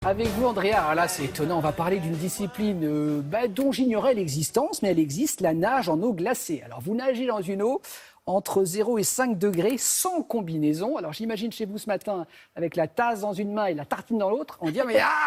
Avec vous, Andrea, alors là c'est étonnant, on va parler d'une discipline dont j'ignorais l'existence, mais elle existe, la nage en eau glacée. Alors vous nagez dans une eau entre 0 et 5 degrés, sans combinaison. Alors j'imagine chez vous ce matin, avec la tasse dans une main et la tartine dans l'autre, on dit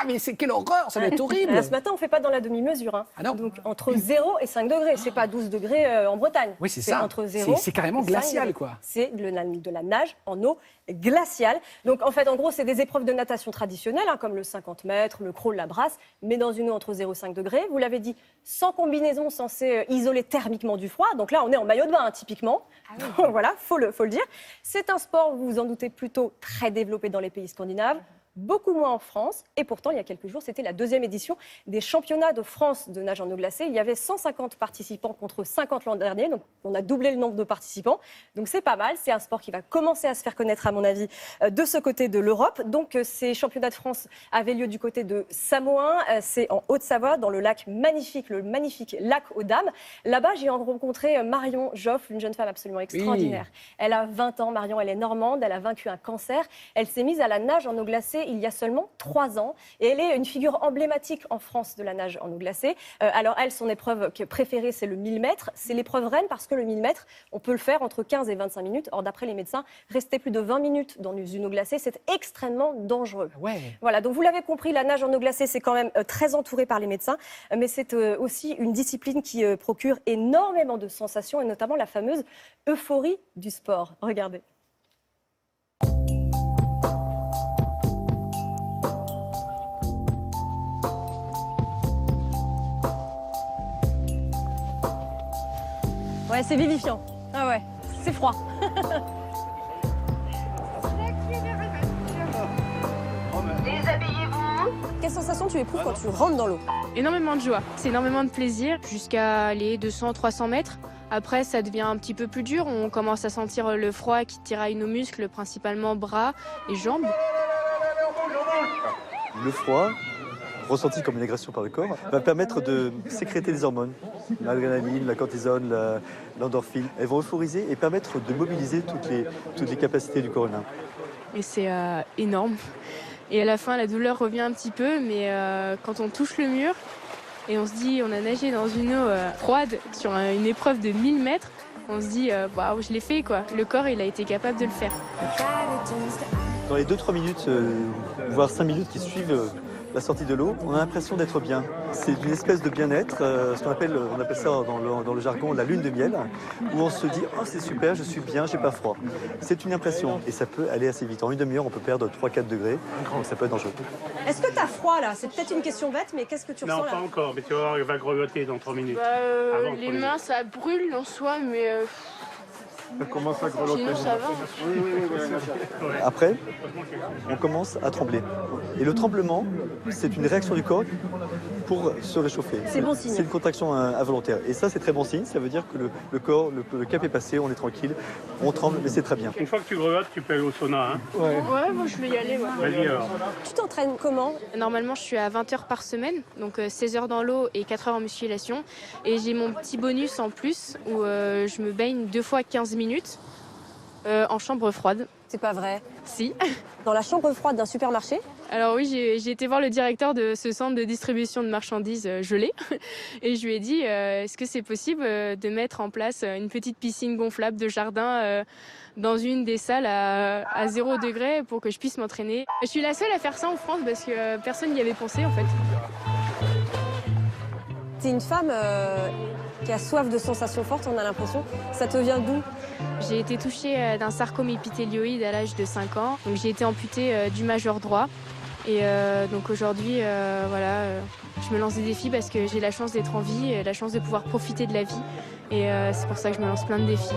mais c'est quelle horreur, ça va être horrible. Ce matin, on ne fait pas dans la demi-mesure. Hein. Ah non. Donc entre 0 et 5 degrés, c'est pas 12 degrés en Bretagne. Oui, c'est ça. Entre 0 c'est carrément et 5 glacial, degrés. quoi. C'est de la nage en eau glaciale. Donc en fait, en gros, c'est des épreuves de natation traditionnelles, hein, comme le 50 mètres, le crawl, la brasse, mais dans une eau entre 0 et 5 degrés. Vous l'avez dit, sans combinaison, censée isoler thermiquement du froid. Donc là, on est en maillot de bain, hein, typiquement. Ah oui. Voilà, faut le dire. C'est un sport, vous vous en doutez, plutôt très développé dans les pays scandinaves. Beaucoup moins en France. Et pourtant, il y a quelques jours, c'était la 2e édition des championnats de France de nage en eau glacée. Il y avait 150 participants contre 50 l'an dernier. Donc, on a doublé le nombre de participants. Donc, c'est pas mal. C'est un sport qui va commencer à se faire connaître, à mon avis, de ce côté de l'Europe. Donc, ces championnats de France avaient lieu du côté de Samoin. C'est en Haute-Savoie, dans le magnifique lac aux Dames. Là-bas, j'ai rencontré Marion Joffre, une jeune femme absolument extraordinaire. Oui. Elle a 20 ans. Marion, elle est normande. Elle a vaincu un cancer. Elle s'est mise à la nage en eau glacée il y a seulement 3 ans. Et elle est une figure emblématique en France de la nage en eau glacée. Alors elle, son épreuve préférée, c'est le 1000 mètres. C'est l'épreuve reine parce que le 1000 mètres, on peut le faire entre 15 et 25 minutes. Or, d'après les médecins, rester plus de 20 minutes dans une eau glacée, c'est extrêmement dangereux. Ouais. Voilà, donc vous l'avez compris, la nage en eau glacée, c'est quand même très entouré par les médecins. Mais c'est aussi une discipline qui procure énormément de sensations et notamment la fameuse euphorie du sport. Regardez. Ouais, c'est vivifiant. Ah ouais, c'est froid. Déshabillez-vous. Quelle sensation tu éprouves quand tu rentres dans l'eau? Énormément de joie, c'est énormément de plaisir jusqu'à les 200-300 mètres. Après, ça devient un petit peu plus dur. On commence à sentir le froid qui tiraille nos muscles, principalement bras et jambes. Le froid, ressenti comme une agression par le corps, va permettre de sécréter des hormones, l'adrénaline, la cortisone, l'endorphine. Elles vont euphoriser et permettre de mobiliser toutes les capacités du corps humain. Et c'est énorme. Et à la fin, la douleur revient un petit peu, mais quand on touche le mur et on se dit, on a nagé dans une eau froide sur une épreuve de 1000 mètres, on se dit, waouh, je l'ai fait, quoi. Le corps, il a été capable de le faire. Dans les 2-3 minutes, voire 5 minutes qui suivent la sortie de l'eau, on a l'impression d'être bien. C'est une espèce de bien-être, on appelle ça dans le jargon la lune de miel, où on se dit « Oh, c'est super, je suis bien, j'ai pas froid ». C'est une impression et ça peut aller assez vite. En une demi-heure, on peut perdre 3-4 degrés, donc ça peut être dangereux. Est-ce que tu as froid là? C'est peut-être une question bête, mais qu'est-ce que tu ressens là? Non, pas encore, mais tu vas voir, il va grelotter dans 3 minutes. Les mains, ça brûle en soi, mais... Ça commence à grelotter. Sinon, ça va. Après, on commence à trembler. Et le tremblement, c'est une réaction du corps pour se réchauffer. C'est bon signe. C'est une contraction involontaire. Et ça, c'est très bon signe. Ça veut dire que le corps, le cap est passé, on est tranquille, on tremble, mais c'est très bien. Une fois que tu grelottes, tu peux aller au sauna. Hein. Ouais, moi je vais y aller. Ouais. Vas-y alors. Tu t'entraînes comment? Normalement, je suis à 20 heures par semaine, donc 16 heures dans l'eau et 4 heures en musculation. Et j'ai mon petit bonus en plus où je me baigne 2 fois 15 minutes en chambre froide. C'est pas vrai. Si. Dans la chambre froide d'un supermarché? Alors oui, j'ai été voir le directeur de ce centre de distribution de marchandises gelées et je lui ai dit est-ce que c'est possible de mettre en place une petite piscine gonflable de jardin dans une des salles à 0 degré pour que je puisse m'entraîner. Je suis la seule à faire ça en France parce que personne n'y avait pensé en fait. T'es une femme qui a soif de sensations fortes, on a l'impression. Ça te vient d'où? J'ai été touchée d'un sarcome épithélioïde à l'âge de 5 ans. Donc j'ai été amputée du majeur droit. Et donc aujourd'hui, je me lance des défis parce que j'ai la chance d'être en vie, et la chance de pouvoir profiter de la vie. Et c'est pour ça que je me lance plein de défis.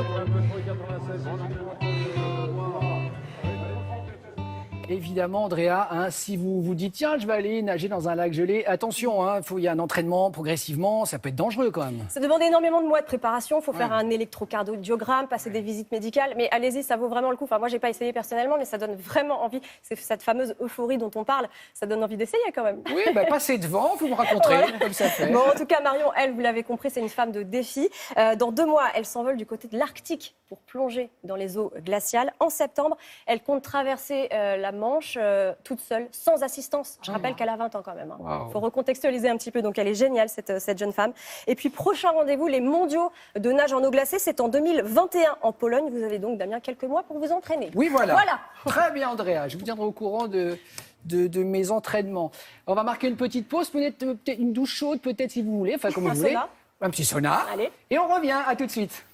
Évidemment, Andrea, si vous vous dites, tiens, je vais aller nager dans un lac gelé, attention, il y a un entraînement progressivement, ça peut être dangereux quand même. Ça demande énormément de mois de préparation, il faut faire un électrocardiogramme, passer des visites médicales, mais allez-y, ça vaut vraiment le coup. Enfin, moi, j'ai pas essayé personnellement, mais ça donne vraiment envie. C'est cette fameuse euphorie dont on parle, ça donne envie d'essayer quand même. Oui, passez devant, vous me raconterez comme ça fait. Bon, en tout cas, Marion, elle, vous l'avez compris, c'est une femme de défi. Dans 2 mois, elle s'envole du côté de l'Arctique pour plonger dans les eaux glaciales. En septembre, elle compte traverser la Manche toute seule, sans assistance. Je rappelle qu'elle a 20 ans quand même. Il Wow. faut recontextualiser un petit peu. Donc elle est géniale, cette jeune femme. Et puis prochain rendez-vous, les mondiaux de nage en eau glacée, c'est en 2021 en Pologne. Vous avez donc, Damien, quelques mois pour vous entraîner. Oui, voilà. Voilà. Très bien, Andrea. Je vous tiendrai au courant de mes entraînements. On va marquer une petite pause, peut-être une douche chaude, peut-être si vous voulez, enfin comme Un vous voulez. sauna. Un petit sauna. Allez. Et on revient. À tout de suite.